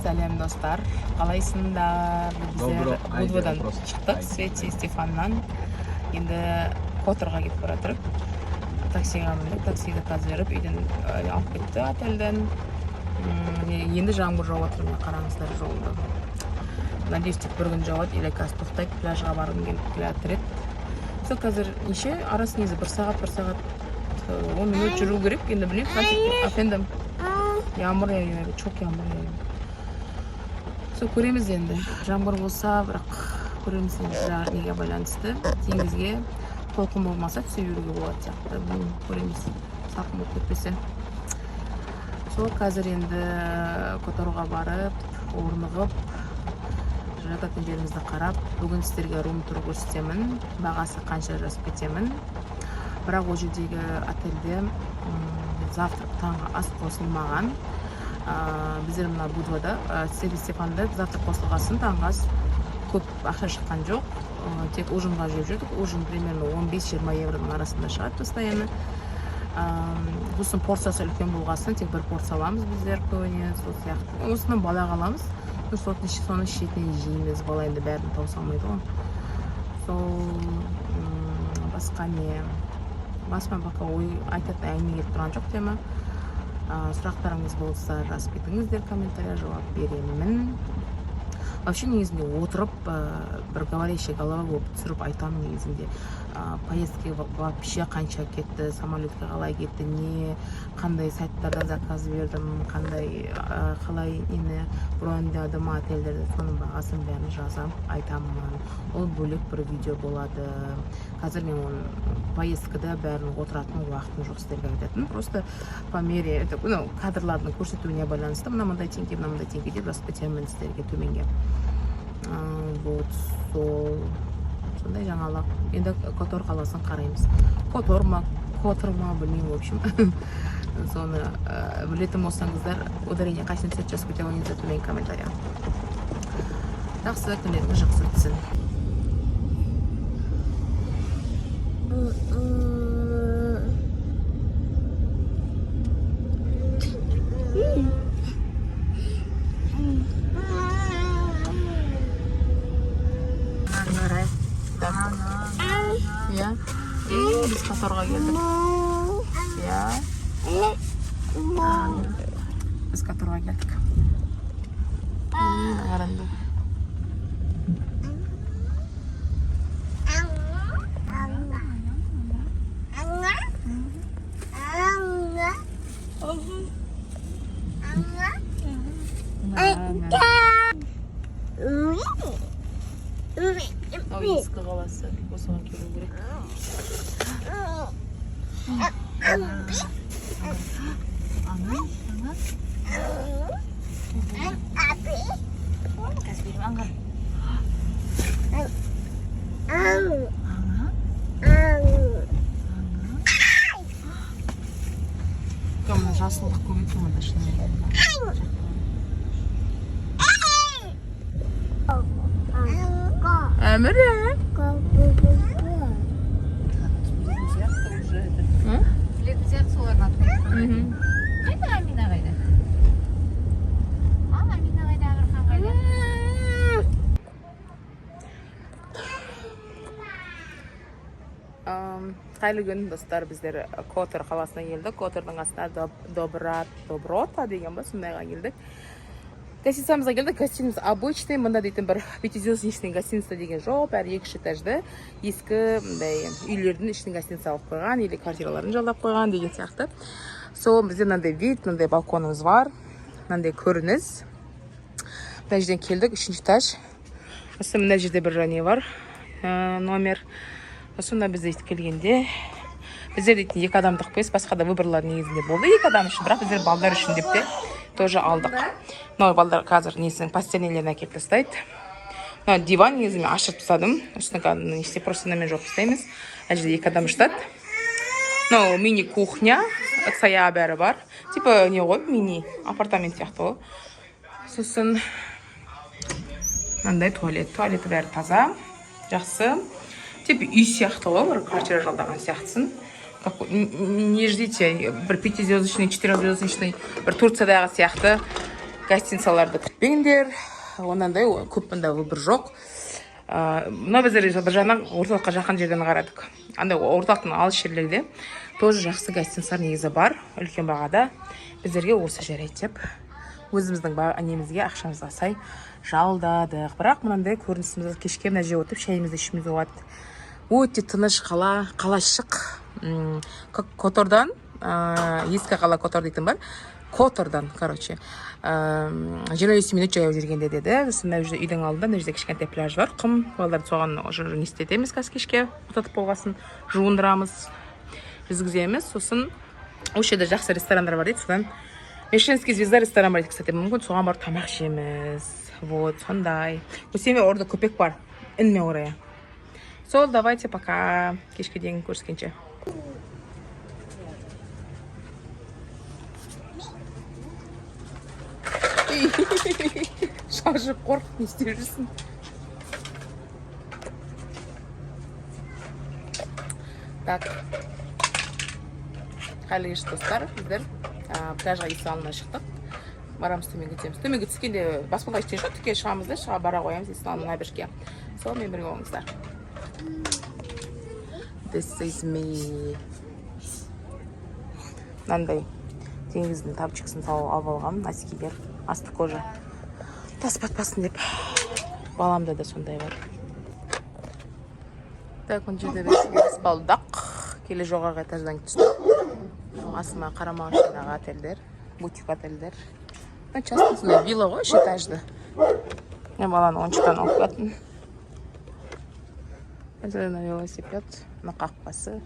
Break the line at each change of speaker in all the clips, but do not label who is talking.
Сәлем достар, қалайсыңдар? Біздер Будвадан шықтық, Свети Стефаннан. Енді Которға кетіп баратырық. Таксиға міндік, таксиді қазір беріп, үйден алып кетті отельден. Енді жаңбыр жауып отыр, қараңыздар жолда. Надеюсь, тек бір күн жауады, или қазір тоқтайды, пляжға барғым келіп келатыр еді. Сол қазір неше арасы негізі бір сағат 10 минут жүру керек. Енді білмеймін, афендім. Yağmur yağıyor, çok yağmur yağıyor. Сол көреміз енді. Жаңбыр болса, бірақ көреміз енді неге байланысты. Теңізге толқын болмаса түсе беруге болады сияқты. Бұл көреміз. Салқын болып кетпесе. Сол қазір енді Которға барып, орнығып, жататын жерімізді қарап, бүгін сіздерге рум-тур көрсетемін. Бағасы қанша жазып кетемін. Бірақ ол жердегі отельде завтрак таңғы ас қосылмаған. Біздер мына Будвада, Свети Стефанда завтрак қосылғасын таңғы ас көп ақша шыққан жоқ. Тек ужинға жеп жүрдік. Ужин примерно 15-20 евроның арасында шығады постоянно. Сосын порциясы үлкен болғасын тек бір порция аламыз біздер көбіне. Сол сияқты. Осынан бала аламыз. Соны шетінен жейміз. Бала енді бәрін тауыса алмайды ғой. Сол басқа не? Басыма бақа ой айтатын әңгіме келіп тұрған жоқ тема. Сұрақтарыңыз болса жазып кетіңіздер, комментария жауап беремін. Вообще негізінде отырып бір говорящая голова болып түсіріп айтамын негізінде. Поездке вообще қанша кетті, самолетке қалай кетті, не қандай сайттардан заказ бердім, қалай нені броньдадым отельдерді, соның бағасын бәрін жазам, айтамын. Ол бөлек бір видео болады. Қазір мен оның поездкада бәрін отыратын уақытым жоқ сіздерге айтатын. Просто по мере кадрлардың көрсетуіне байланысты мынандай теңге деп жазып кетемін сіздерге төменге. Вот сол сондай жаңалық. Енді Котор қаласын қараймыз. Котор ма білмеймін, в общем. Соны білетін болсаңыздар, ударение қайсыны түсет жазып кете ойыңызды төмен комментария. Жақсы, күндеріңіз жақсы өтсін. Ya, biz Которға geldik. Ya, biz Которға geldik. Қаранды. Ескі қаласы, осыған келу керек. Кімні жасылдық көбейті мұнда шынымен. Әмірі?
Білетін сияқты соларын атқайды. Қайда Амина қайда? Амина қайда, Ақырхан қайда?
Қайлы күн достар, біздер Котор қаласына келдік. Котордың астында Доброта деген ба, сондайға келдік. Гостиницамызға келдік. Гостиница обычный, мында дейтін бір пятизвездочный гостиница деген жоқ, бәрі 2 этажды ескі үйлердің ішін гостиница алып қойған, или квартираларын жалдап қойған деген сияқты. Сол бізде мынандай вид, мынандай балконымыз бар, мынандай көрініс. Мына жерден келдік, 3-ші этаж. Осы мына жерде бір не бар, номер. Осы мына бізде келгенде, біздер дейтін 2 адамдық бес, басқа да выборлар негізінде болды 2 адам үшін, бірақ біздер балдар үшін деп те тоже алдық. Мынау балдар қазір несінің постельнелерін әкеліп тастайды. Мынау диван негізі мен ашып тастадым. Үстіне несте просто намен жоқ тастаймыз. Әл жерде 2 адам жатады. Мынау мини кухня, сая бәрі бар. Типа не ғой, мини апартамент сияқты ғой. Сосын мынандай туалеті бәрі таза, жақсы. Типа үй сияқты ғой, бір квартира жалдаған сияқтысын. Не ждите, бір 5-звездочный, 4-звездочный, бір Турциядағы сияқты гостиницаларды күтпеңдер. Онандай көп мында выбор жоқ. Мына біздер бір жағынан орталыққа жақын жерден қарадық. Андай орталықтың алыс жерлерде тоже жақсы гостиницалар негізі бар, үлкен бағада. Біздерге осы жарайды деп өзіміздің немізге ақшамызға сай жалдадық. Бірақ мынандай көрінісіміз кешке мына жерге отырып шайымызды ішіміз болады. Өте тыныш қала, қалашық. Котордан, ескі қала Котор дейтін бар. Котордан, короче. 20 минут жаяу жүргенде деді. Мына үйдің алдында мына жерде кішкентай пляж бар. Құм, балаларды соған не істетеміз кешке, ұтатып болғасын жуындырамыз, жүзгіземіз. Сосын осы жерде жақсы ресторандар бар дейді. Содан Мишленский звезда ресторан бар дейді, кстати. Мүмкін соған барып тамақ ішеміз. Вот, сондай. Өсеме орда көпек бар. Інме орaya. Сол, давайте пока. Кешке дейін көріскенше. Шашып қорқып не істеп жүрсің? Так. Қайырлы кеш достар, біздер пляжға есі алына шықтық. Барамыз төменге өтеміз. Төменге түскенде баспалға ештен жоқ, түкке шығамыз да, шыға бара қоямыз есі алына бірге. Сол, мен бірге болыңыздар. This is me. Мынандай теңіздің тапчықсын алып алғам, носкилер, асты кожа. Тас батпасын деп. Баламда да сондай бар. Так, он жерде баспалдақ. Келе жоғарғы этаждан түстік. Асыма қарама машинаға отельдер, бутик отельдер. Частный вилла ғой, үш этажды. Мен баланы 10-тан оқытатын. Это на велосипед, на қақпасы.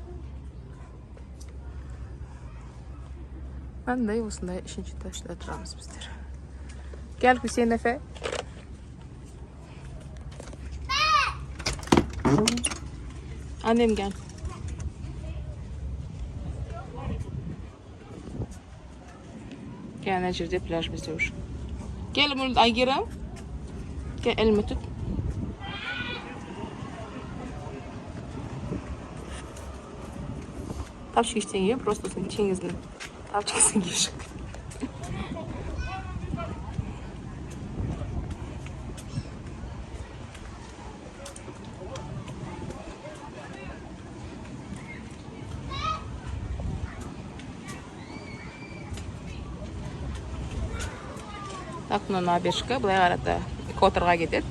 Мындай осындай үшінші этажда тұрамыз біздер. Gel Hüseyin Efe. Annem gel. Gel, ne жерде pляж bizde уже. Gel Ayger'e. Gel elimi tut. Тапчық ештен ем, просто теңіздің тапчықсын кешік. Так, мына набережка, былай қарата Которға кетеді.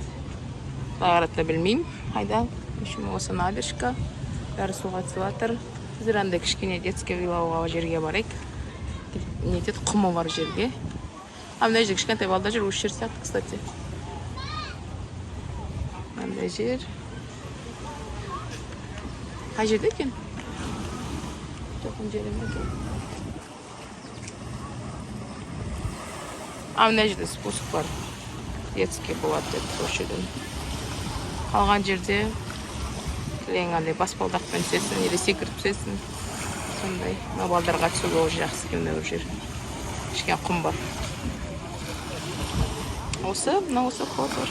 Былай қарата білмеймін. Қайда? Осы набережка. Бәрі суға түсіп жатыр. Біздер андай кішкене детский виллаға жерге барайық. Не етеді, құмы бар жерге. Мына жерде кішкентай балда жүр, осы жер сияқты, кстати. Мынандай жер. Қай жерде екен? Тоқын жерім екен. Мына жерде спуск бар. Детский болады деді осы жерден. Қалған жерде андай баспалдақпен түсесің, или секіріп түсесің. Сондай. Мына балдарға түсуге уже жақсы екен мына жер. Кішкене құм бар. Осы, мына осы Котор.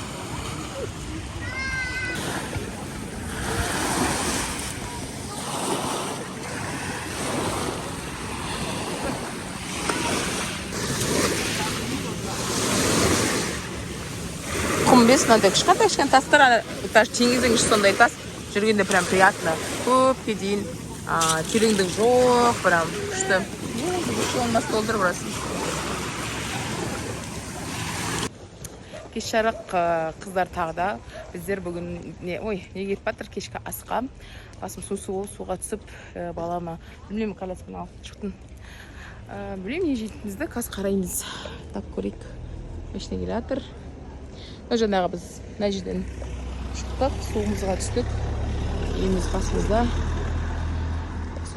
Құм бес, мынандай кішкентай тастар, теңіздің іші сондай тас. Жүргенде прям приятно. Көпке дейін тереңдік жоқ, прям күшті. Олмас толдыр бұрасы. Кеш жарық қыздар тағда. Біздер бүгін не кетіп батыр кешкі асқа. Басым суға түсіп, балама білмеймін колясканы алып шықтым. Білмеймін не жейтінімізді қазір қараймыз. Так көрейік. Ешіне келе жатыр. Жаңағы біз мына жерден шықтық, суымызға түстік. Үйіміз қасымызда.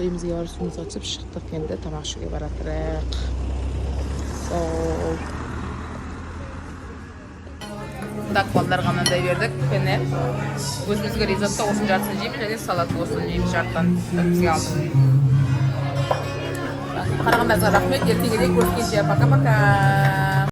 Үйімізге барып суымызға түсіп шықтық, енді тамақ ішуге баратырық. Сол. Так, балаларға мынандай бердік, пене. Өзімізге ризотто осының жартысын жейміз, және салат осының жейміз жартыдан бізге алдым. Қарағандарыңызға рахмет, ертеңге дейін көріскенше. Пока-пока.